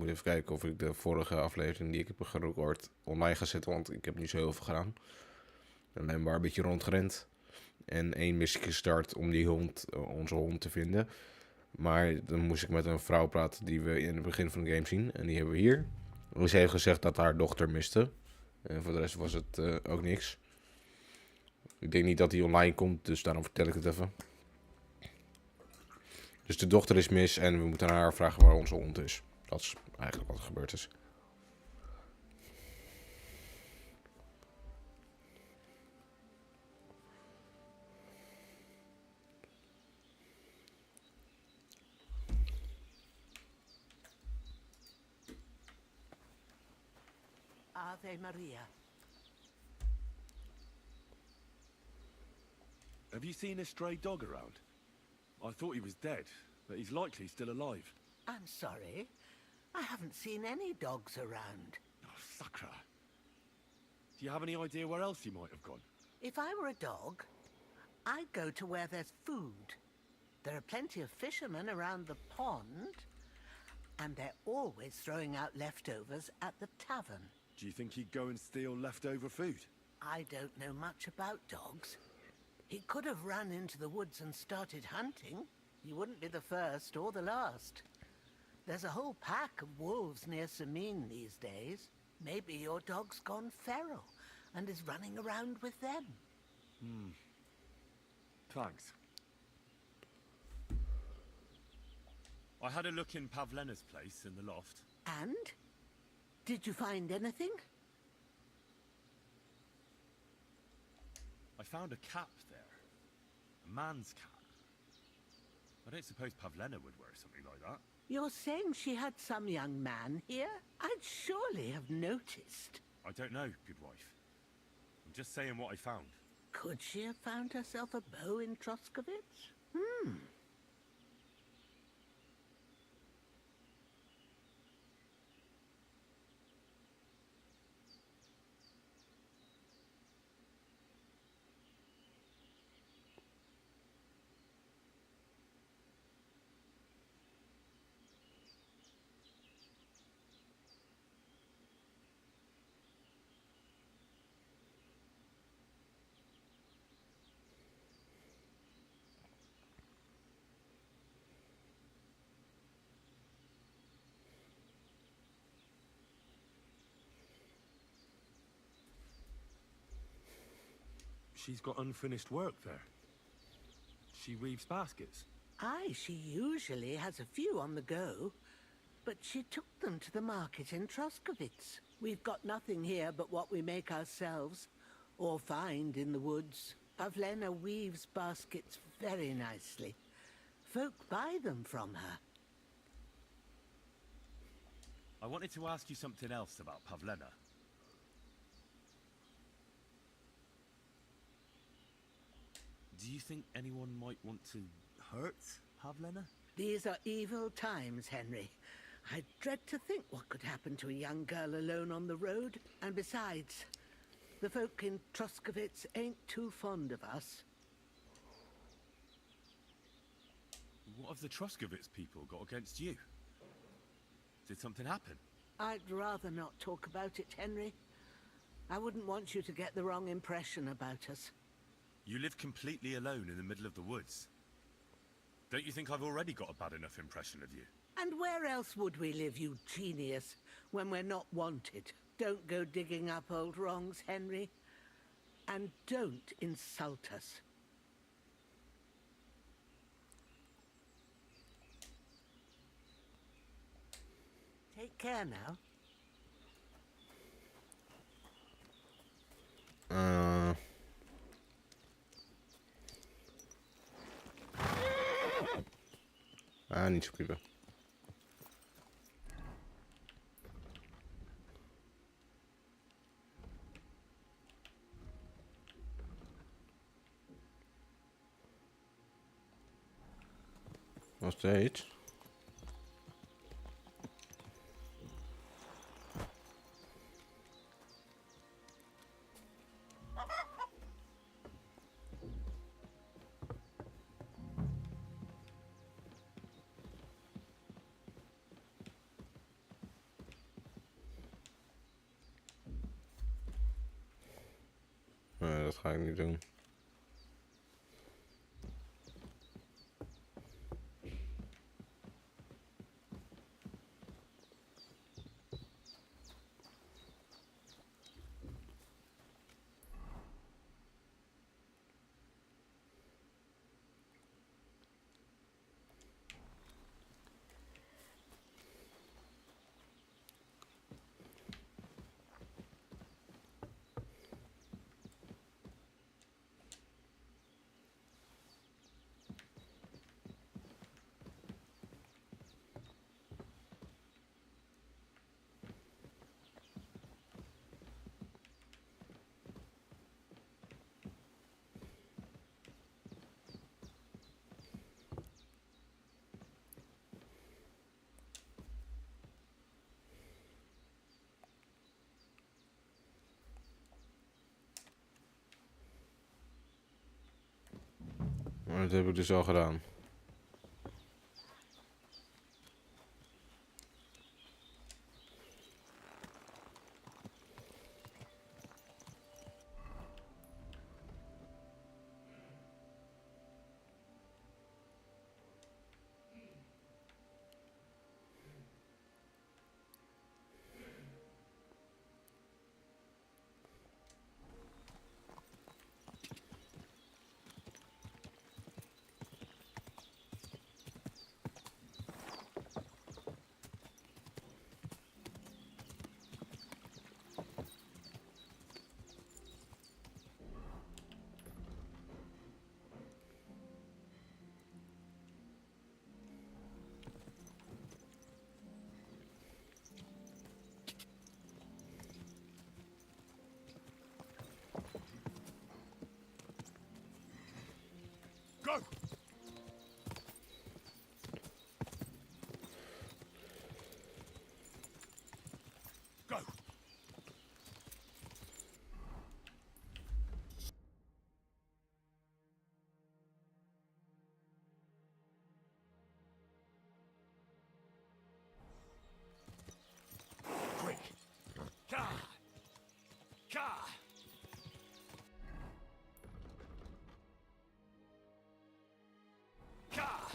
moet even kijken of ik de vorige aflevering die ik heb gerecord online ga zetten. Want ik heb niet zo heel veel gedaan. Alleen maar een beetje rondgerend. En 1 missie gestart om die onze hond te vinden. Maar dan moest ik met een vrouw praten die we in het begin van de game zien. En die hebben we hier. Ze heeft gezegd dat haar dochter miste. En voor de rest was het ook niks. Ik denk niet dat hij online komt, dus daarom vertel ik het even. Dus de dochter is mis en we moeten aan haar vragen waar onze hond is. Dat is eigenlijk wat er gebeurd is. Ave Maria. Have you seen a stray dog around? I thought he was dead, but he's likely still alive. I'm sorry. I haven't seen any dogs around. Oh, Sakra. Do you have any idea where else he might have gone? If I were a dog, I'd go to where there's food. There are plenty of fishermen around the pond, and they're always throwing out leftovers at the tavern. Do you think he'd go and steal leftover food? I don't know much about dogs. He could have run into the woods and started hunting. He wouldn't be the first or the last. There's a whole pack of wolves near Samine these days. Maybe your dog's gone feral and is running around with them. Thanks. I had a look in Pavlena's place in the loft. And? Did you find anything? I found a cap there. A man's cap. I don't suppose Pavlena would wear something like that. You're saying she had some young man here? I'd surely have noticed. I don't know, good wife. I'm just saying what I found. Could she have found herself a beau in Troskovitz? She's got unfinished work there. She weaves baskets. Aye, she usually has a few on the go, but she took them to the market in Troskovitz. We've got nothing here but what we make ourselves, or find in the woods. Pavlena weaves baskets very nicely. Folk buy them from her. I wanted to ask you something else about Pavlena. Do you think anyone might want to hurt Pavlena? These are evil times, Henry. I dread to think what could happen to a young girl alone on the road. And besides, the folk in Troskovitz ain't too fond of us. What have the Troskovitz people got against you? Did something happen? I'd rather not talk about it, Henry. I wouldn't want you to get the wrong impression about us. You live completely alone in the middle of the woods. Don't you think I've already got a bad enough impression of you? And where else would we live, you genius, when we're not wanted? Don't go digging up old wrongs, Henry. And don't insult us. Take care now. Niet zo prima. Nog steeds. dat ga ik niet doen. Maar dat heb ik dus al gedaan. Go! Go! Quick! Ka! Ka! Ka!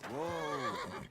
Whoa!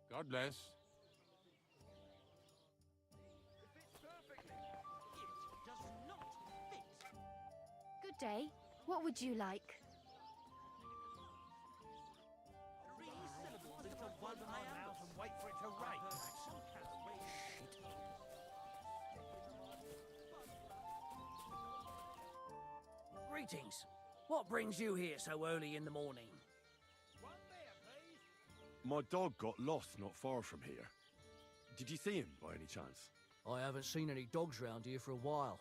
God bless. Good day. What would you like? Greetings. What brings you here so early in the morning? My dog got lost not far from here. Did you see him by any chance? I haven't seen any dogs round here for a while,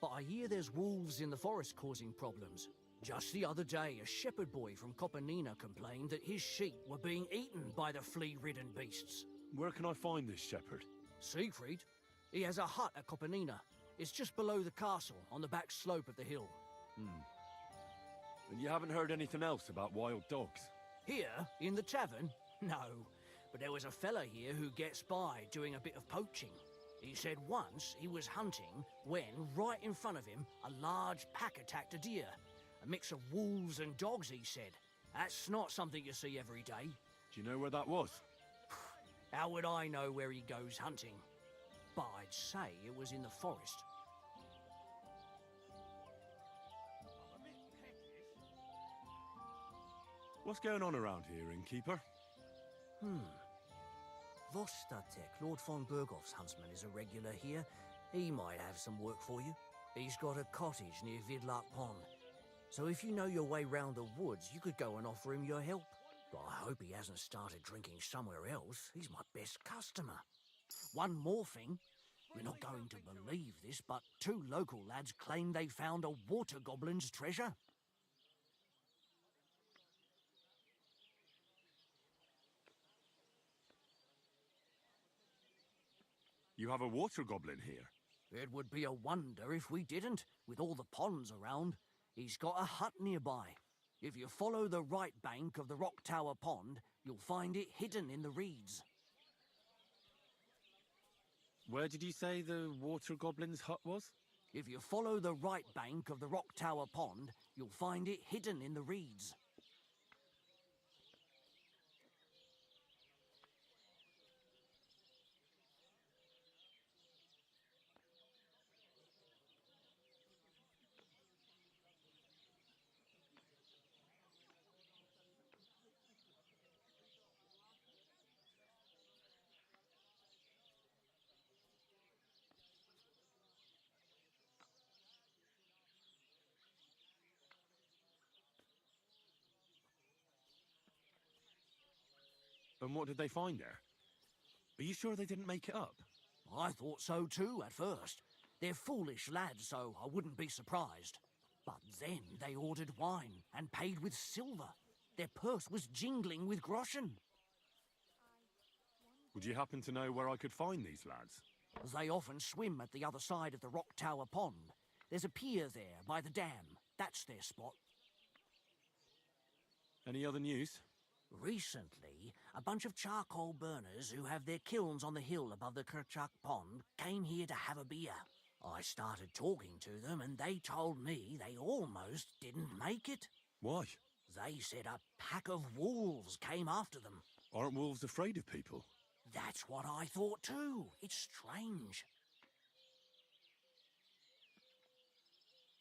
but I hear there's wolves in the forest causing problems. Just the other day, a shepherd boy from Copenina complained that his sheep were being eaten by the flea-ridden beasts. Where can I find this shepherd? Siegfried? He has a hut at Copenina. It's just below the castle, on the back slope of the hill. And you haven't heard anything else about wild dogs? Here, in the tavern? No, but there was a fella here who gets by doing a bit of poaching. He said once he was hunting when, right in front of him, a large pack attacked a deer. A mix of wolves and dogs, he said. That's not something you see every day. Do you know where that was? How would I know where he goes hunting? but I'd say it was in the forest. What's going on around here, innkeeper? Vostatek, Lord von Berghoff's huntsman, is a regular here. He might have some work for you. He's got a cottage near Vidlak Pond. So if you know your way round the woods, you could go and offer him your help. But I hope he hasn't started drinking somewhere else. He's my best customer. One more thing. You're not going to believe this, but 2 local lads claim they found a water goblin's treasure. You have a water goblin here? It would be a wonder if we didn't, with all the ponds around. He's got a hut nearby. If you follow the right bank of the Rock Tower Pond, you'll find it hidden in the reeds. Where did you say the water goblin's hut was? If you follow the right bank of the Rock Tower Pond, you'll find it hidden in the reeds. And what did they find there? Are you sure they didn't make it up? I thought so too at first. They're foolish lads, so I wouldn't be surprised. But then they ordered wine and paid with silver. Their purse was jingling with groschen. Would you happen to know where I could find these lads? They often swim at the other side of the Rock Tower Pond. There's a pier there by the dam. That's their spot. Any other news? Recently, a bunch of charcoal burners who have their kilns on the hill above the Kerchak Pond came here to have a beer. I started talking to them and they told me they almost didn't make it. Why? They said a pack of wolves came after them. Aren't wolves afraid of people? That's what I thought too. It's strange.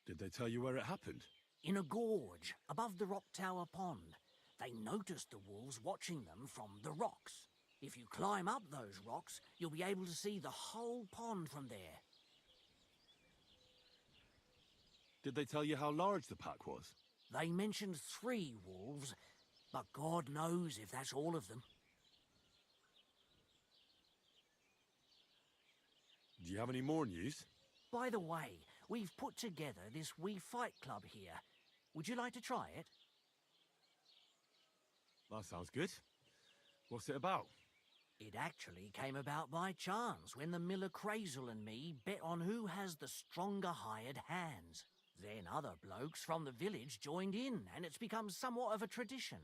Did they tell you where it happened? In a gorge above the Rock Tower Pond. They noticed the wolves watching them from the rocks. If you climb up those rocks, you'll be able to see the whole pond from there. Did they tell you how large the pack was? They mentioned 3 wolves, but God knows if that's all of them. Do you have any more news? By the way, we've put together this wee fight club here. Would you like to try it? That sounds good. What's it about? It actually came about by chance when the miller Crazel and me bet on who has the stronger hired hands. Then other blokes from the village joined in, and it's become somewhat of a tradition.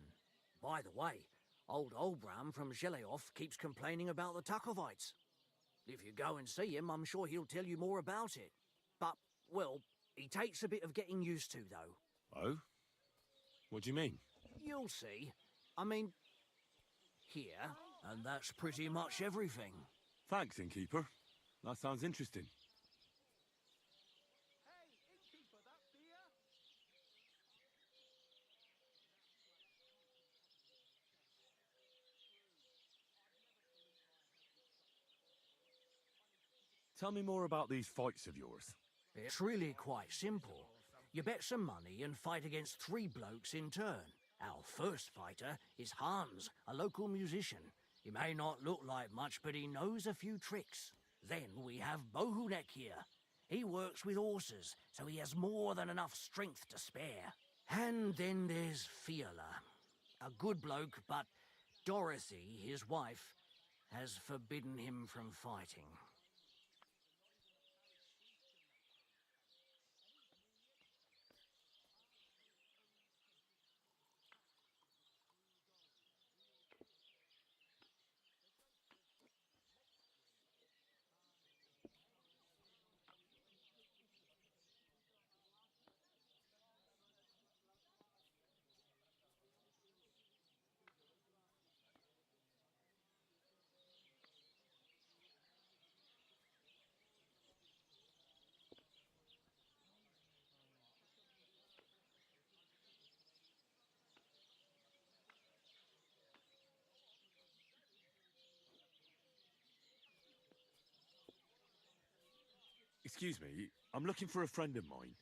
By the way, old Olbram from Zheleov keeps complaining about the Takovites. If you go and see him, I'm sure he'll tell you more about it. But, well, he takes a bit of getting used to, though. Oh? What do you mean? You'll see. I mean, here, and that's pretty much everything. Thanks, innkeeper. That sounds interesting. Tell me more about these fights of yours. It's really quite simple. You bet some money and fight against 3 blokes in turn. Our first fighter is Hans, a local musician. He may not look like much, but he knows a few tricks. Then we have Bohunek here. He works with horses, so he has more than enough strength to spare. And then there's Fiala. A good bloke, but Dorothy, his wife, has forbidden him from fighting. Excuse me, I'm looking for a friend of mine.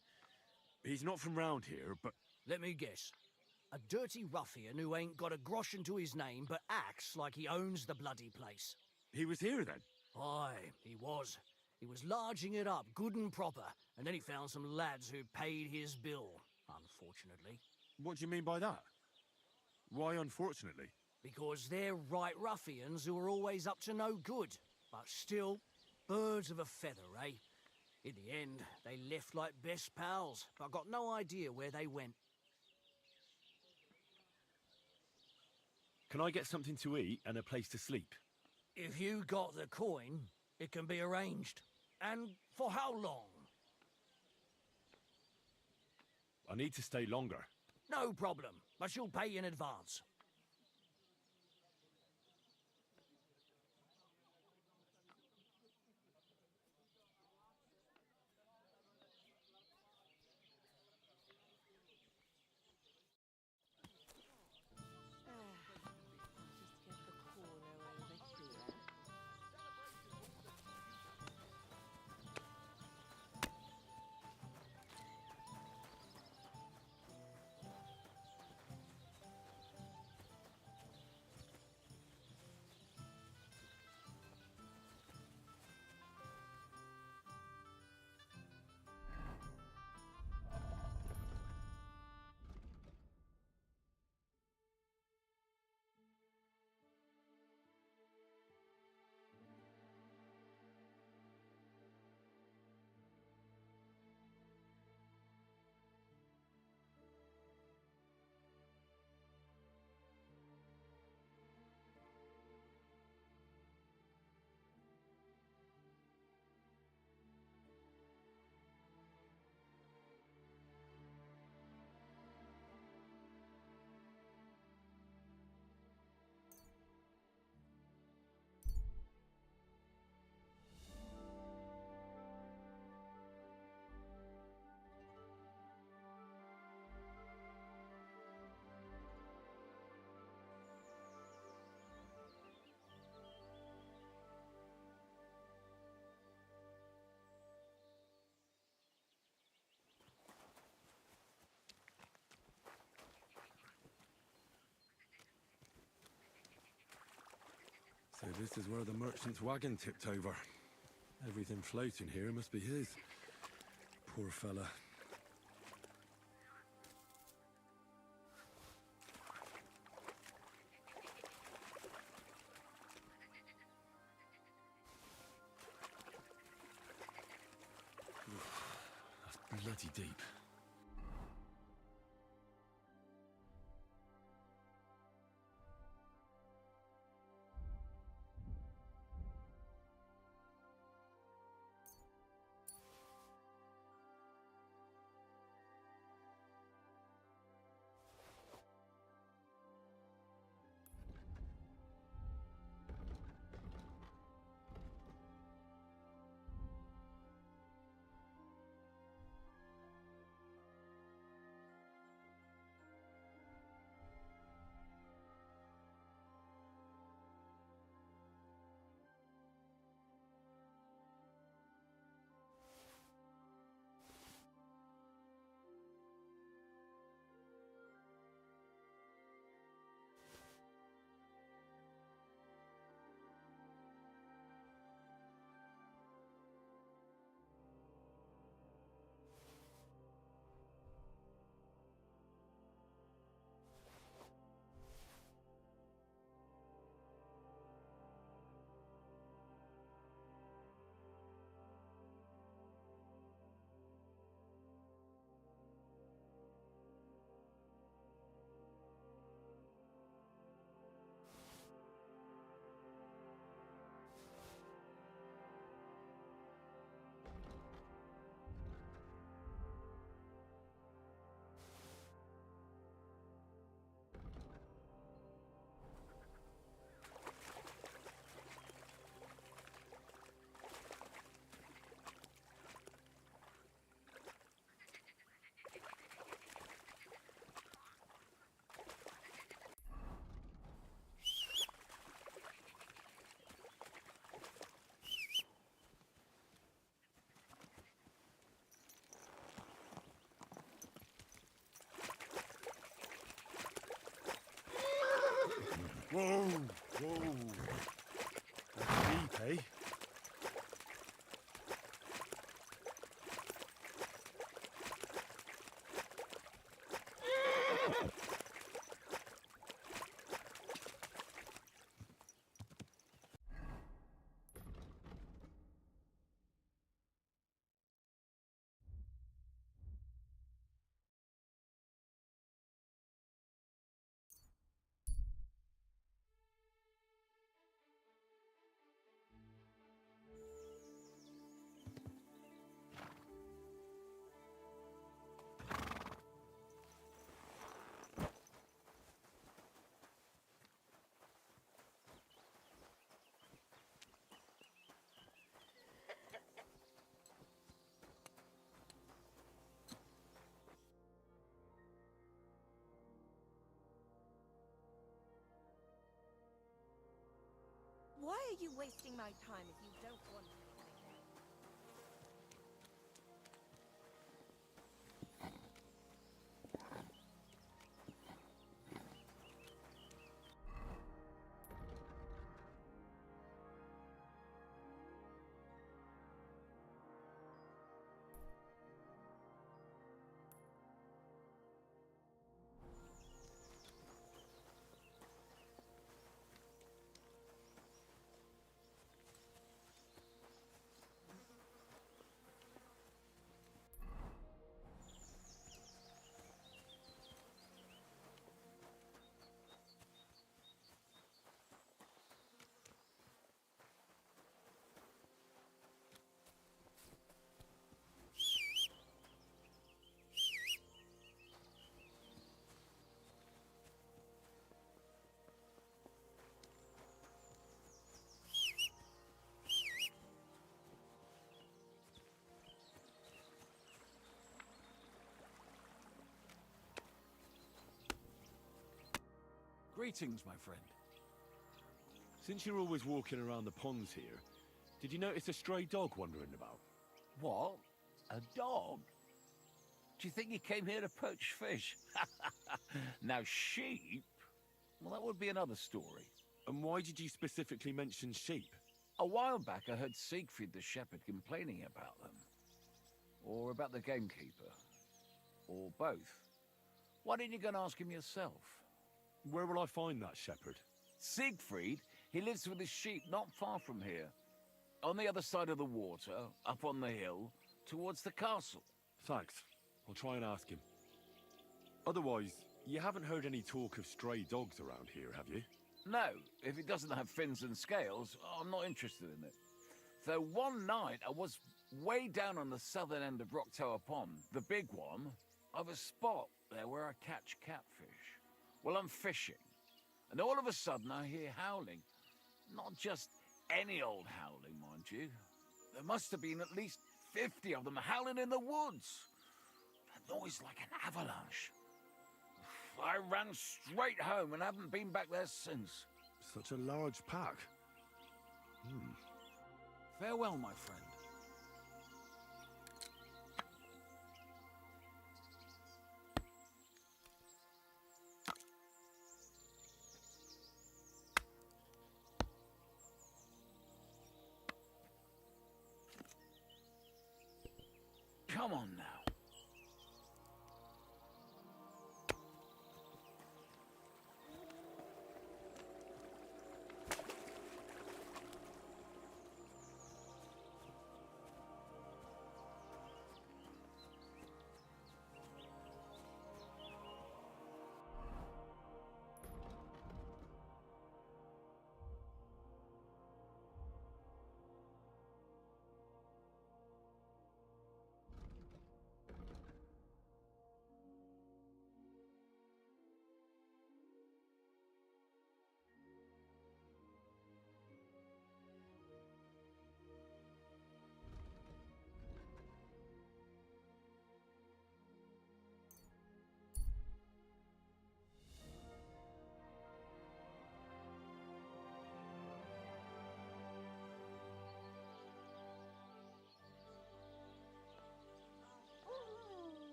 He's not from round here, but Let me guess. A dirty ruffian who ain't got a groschen to his name but acts like he owns the bloody place. he was here then. Aye, he was. He was larging it up good and proper, and then he found some lads who paid his bill, unfortunately. What do you mean by that? Why, unfortunately? Because they're right ruffians who are always up to no good. But still, birds of a feather, eh? In the end, they left like best pals, but got no idea where they went. Can I get something to eat and a place to sleep? If you got the coin, it can be arranged. And for how long? I need to stay longer. No problem, but you'll pay in advance. Just get the corner over here. So this is where the merchant's wagon tipped over. Everything floating here must be his. Poor fella. That's bloody deep. Whoa. That's deep, eh? Why are you wasting my time if you don't want to? Greetings, my friend. Since you're always walking around the ponds here, did you notice a stray dog wandering about? What? A dog? Do you think he came here to poach fish? Now, sheep? Well, that would be another story. And why did you specifically mention sheep? A while back, I heard Siegfried the shepherd complaining about them. Or about the gamekeeper. Or both. Why didn't you go and ask him yourself? Where will I find that shepherd? Siegfried? He lives with his sheep not far from here. On the other side of the water, up on the hill, towards the castle. Thanks. I'll try and ask him. Otherwise, you haven't heard any talk of stray dogs around here, have you? No, if it doesn't have fins and scales, I'm not interested in it. Though one night I was way down on the southern end of Rock Tower Pond, the big one, I've a spot there where I catch catfish. Well, I'm fishing, and all of a sudden I hear howling. Not just any old howling, mind you. There must have been at least 50 of them howling in the woods. A noise like an avalanche. I ran straight home and haven't been back there since. Such a large pack. Farewell, my friend. Come on now.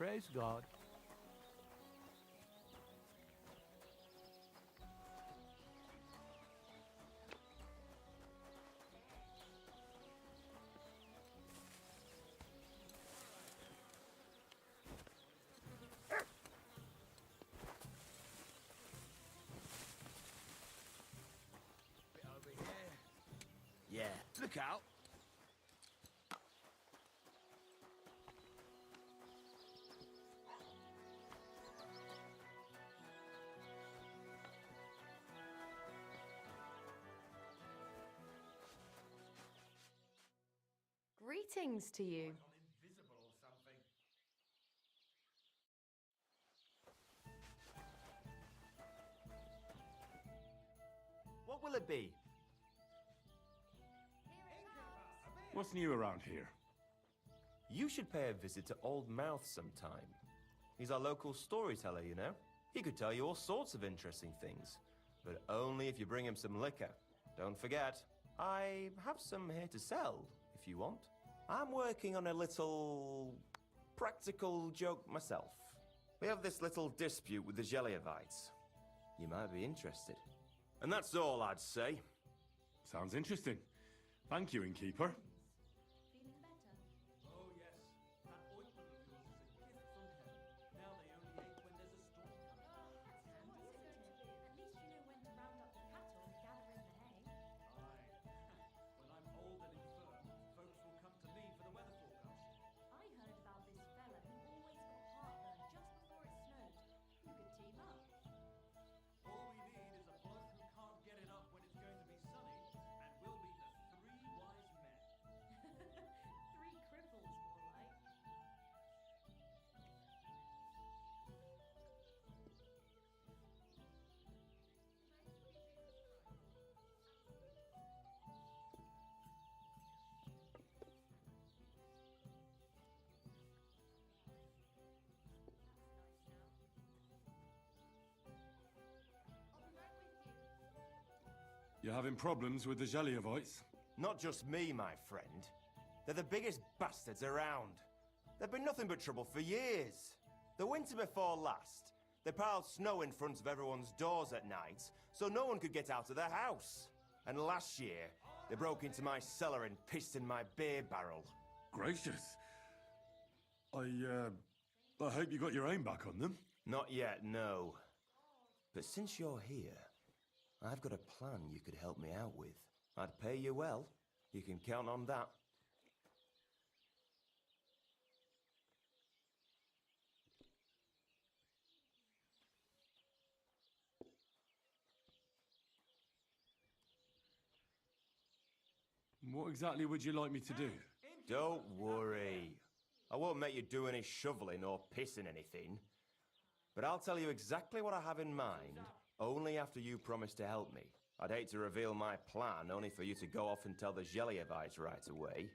Praise God. Bit over here. Yeah, look out. Greetings to you. What will it be? What's new around here? You should pay a visit to Old Mouth sometime. He's our local storyteller, you know. He could tell you all sorts of interesting things, but only if you bring him some liquor. Don't forget, I have some here to sell, if you want. I'm working on a little practical joke myself. We have this little dispute with the Geliovites. You might be interested. And that's all I'd say. Sounds interesting. Thank you, innkeeper. Feeling better? Oh, yes. That ointment of yours is a gift from heaven. Now they only ache when there's a storm coming. That's handy, isn't it? At least you know when to round up the cattle and gather in the hay. Aye. When I'm old and infirm, folks will come to me for the weather forecast. I heard about this fella who always got heartburn just before it snowed. You could team up. All we need is a bloke who can't get it up when it's going to be sunny, and we'll be the three wise men. 3 cripples, more like. I'll be right with you. You're having problems with the Geliovites? Not just me, my friend. They're the biggest bastards around. They've been nothing but trouble for years. The winter before last, they piled snow in front of everyone's doors at night, so no one could get out of their house. And last year, they broke into my cellar and pissed in my beer barrel. Gracious. I hope you got your aim back on them. Not yet, no. But since you're here, I've got a plan you could help me out with. I'd pay you well. You can count on that. What exactly would you like me to do? Don't worry. I won't make you do any shoveling or pissing anything. But I'll tell you exactly what I have in mind, only after you promise to help me. I'd hate to reveal my plan, only for you to go off and tell the Geliovites right away.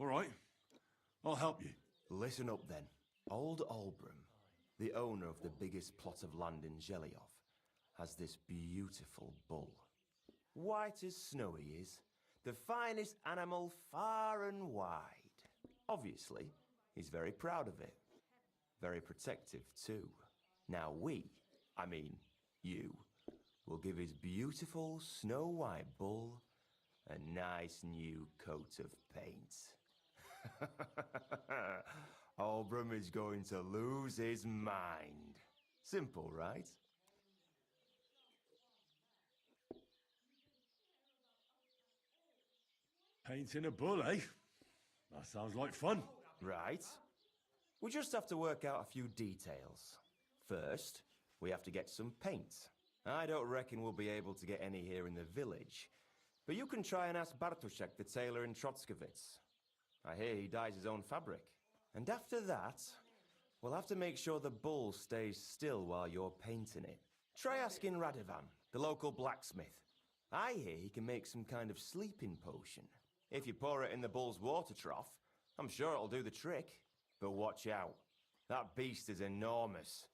All right. I'll help you. Listen up then. Old Albram, the owner of the biggest plot of land in Geliov, has this beautiful bull. White as snow he is. The finest animal far and wide. Obviously, he's very proud of it. Very protective too. Now I mean you, will give his beautiful snow-white bull a nice new coat of paint. Albram is going to lose his mind. Simple, right? Painting a bull, eh? That sounds like fun. Right. We just have to work out a few details. First, we have to get some paint. I don't reckon we'll be able to get any here in the village, but you can try and ask Bartoszek, the tailor in Trotskovitz. I hear he dyes his own fabric. And after that, we'll have to make sure the bull stays still while you're painting it. Try asking Radovan, the local blacksmith. I hear he can make some kind of sleeping potion. If you pour it in the bull's water trough, I'm sure it'll do the trick. But watch out. That beast is enormous.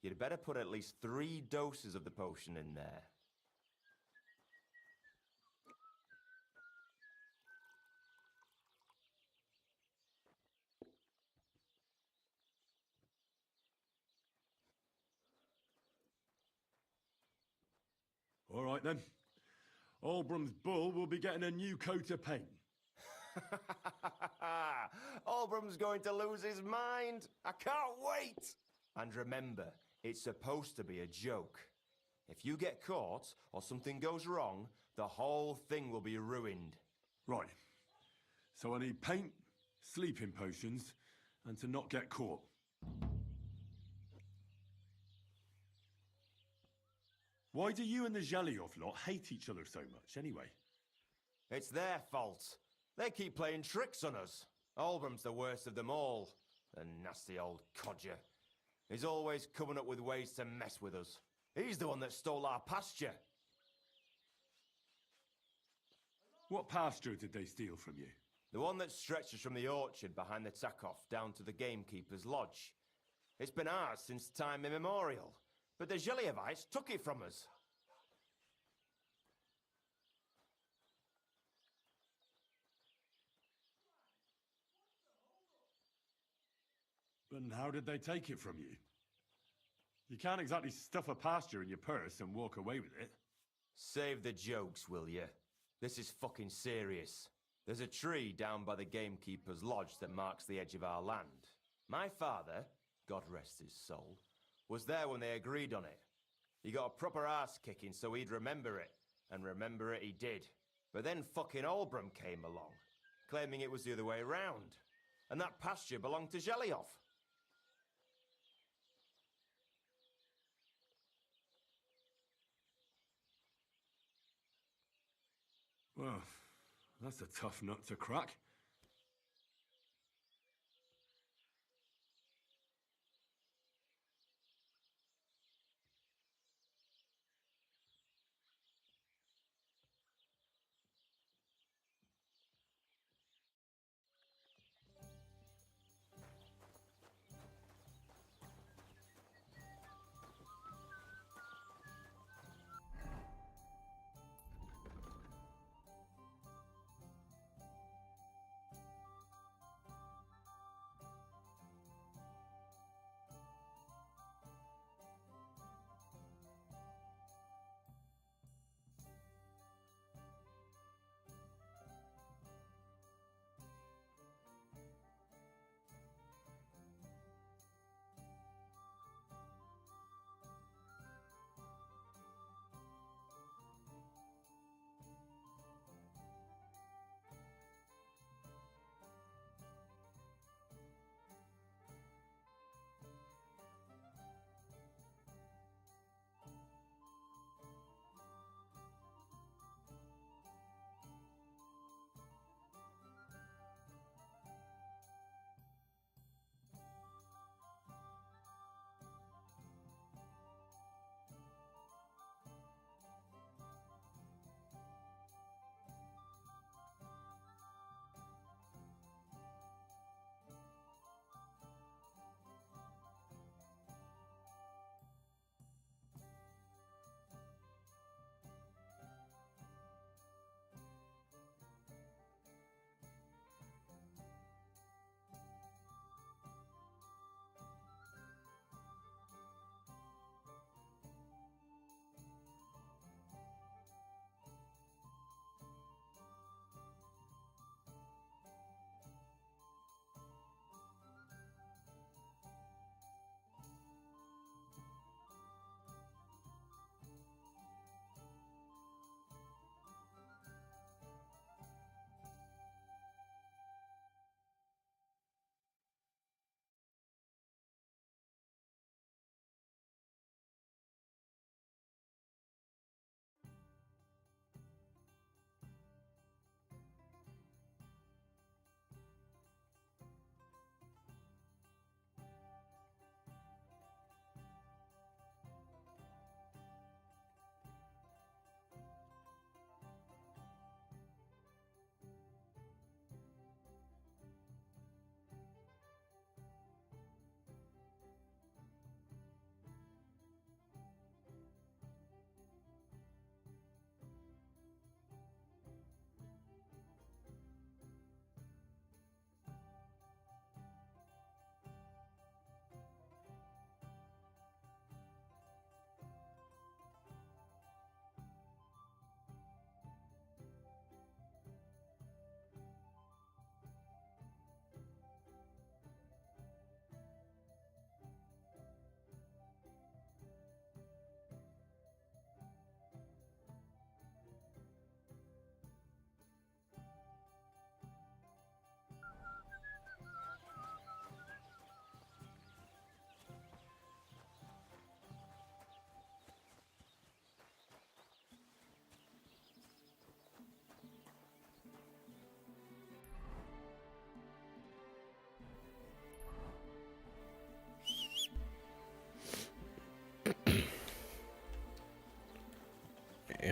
You'd better put at least 3 doses of the potion in there. All right then. Albrum's bull will be getting a new coat of paint. Albrum's going to lose his mind. I can't wait. And remember, it's supposed to be a joke. If you get caught or something goes wrong, the whole thing will be ruined. Right. So I need paint, sleeping potions, and to not get caught. Why do you and the Zhelyov lot hate each other so much, anyway? It's their fault. They keep playing tricks on us. Albrum's the worst of them all. The nasty old codger. He's always coming up with ways to mess with us. He's the one that stole our pasture. What pasture did they steal from you? The one that stretches from the orchard behind the Takov down to the gamekeeper's lodge. It's been ours since time immemorial, but the Zhelyevites took it from us. But how did they take it from you? You can't exactly stuff a pasture in your purse and walk away with it. Save the jokes, will you? This is fucking serious. There's a tree down by the gamekeeper's lodge that marks the edge of our land. My father, God rest his soul, was there when they agreed on it. He got a proper ass kicking so he'd remember it, and remember it he did. But then fucking Albrum came along, claiming it was the other way round, and that pasture belonged to Zhelyov. Well, that's a tough nut to crack.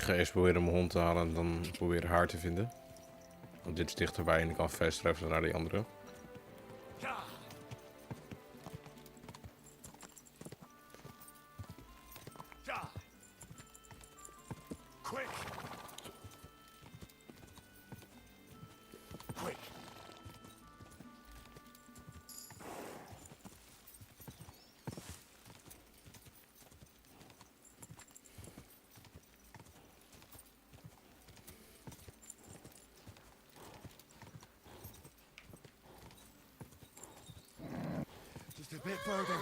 Ik ga eerst proberen mijn hond te halen en dan proberen haar te vinden. Want dit is dichterbij en ik kan fast travelen naar die andere. Quick! Quick! Just a bit further.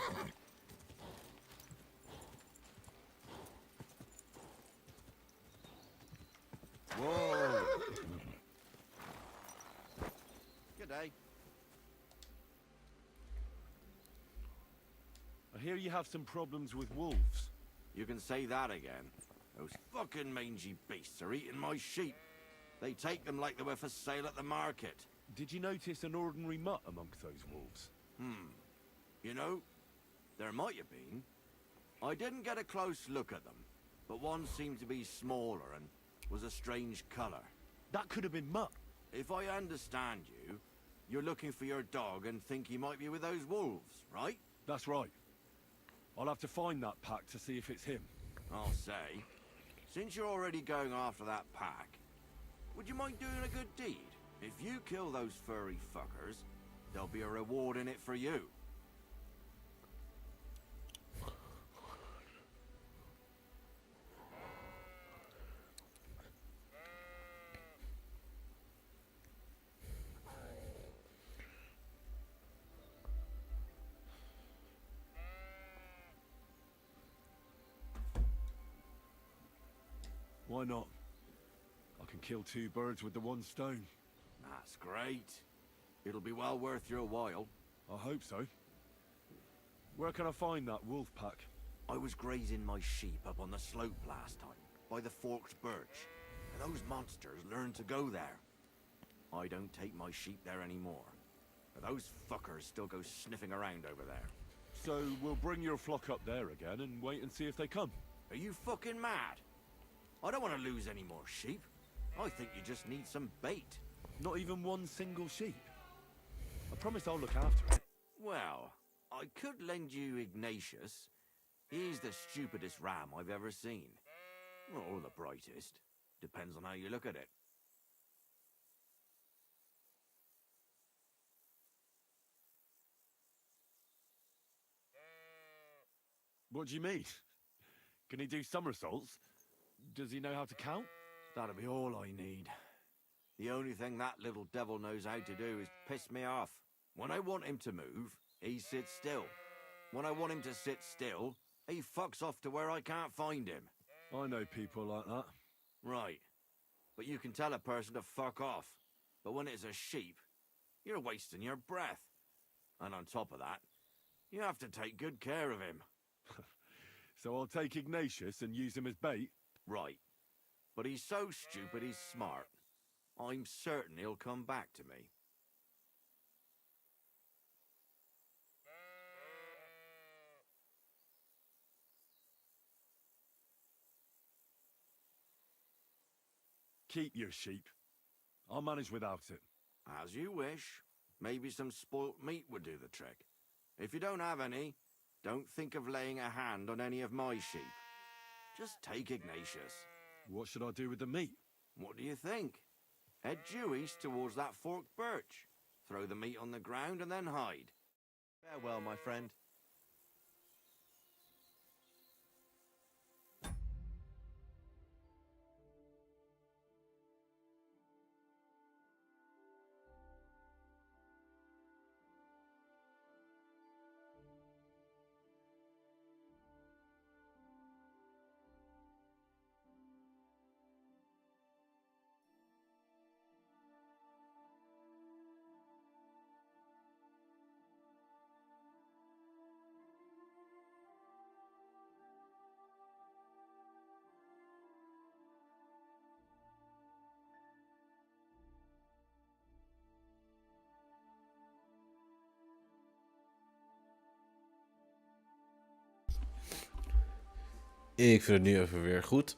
Whoa! Good day. I hear you have some problems with wolves. You can say that again. Those fucking mangy beasts are eating my sheep. They take them like they were for sale at the market. Did you notice an ordinary mutt amongst those wolves? You know, there might have been. I didn't get a close look at them, but one seemed to be smaller and was a strange color. That could have been Mutt. If I understand you, you're looking for your dog and think he might be with those wolves, right? That's right. I'll have to find that pack to see if it's him. I'll say, since you're already going after that pack, would you mind doing a good deed? If you kill those furry fuckers, there'll be a reward in it for you. Why not? I can kill two birds with the one stone. That's great. It'll be well worth your while. I hope so. Where can I find that wolf pack? I was grazing my sheep up on the slope last time, by the forked birch, and those monsters learned to go there. I don't take my sheep there anymore, but those fuckers still go sniffing around over there. So we'll bring your flock up there again and wait and see if they come. Are you fucking mad? I don't want to lose any more sheep. I think you just need some bait. Not even one single sheep. I promise I'll look after it. Well, I could lend you Ignatius. He's the stupidest ram I've ever seen. Or the brightest. Depends on how you look at it. What do you mean? Can he do somersaults? Does he know how to count? That'll be all I need. The only thing that little devil knows how to do is piss me off. When I want him to move, he sits still. When I want him to sit still, he fucks off to where I can't find him. I know people like that. Right. But you can tell a person to fuck off. But when it's a sheep, you're wasting your breath. And on top of that, you have to take good care of him. So I'll take Ignatius and use him as bait? Right. But he's so stupid he's smart. I'm certain he'll come back to me. Keep your sheep. I'll manage without it. As you wish. Maybe some spoilt meat would do the trick. If you don't have any, don't think of laying a hand on any of my sheep. Just take Ignatius. What should I do with the meat? What do you think? Head due east towards that forked birch. Throw the meat on the ground and then hide. Farewell, my friend. Ik vind het nu even weer goed.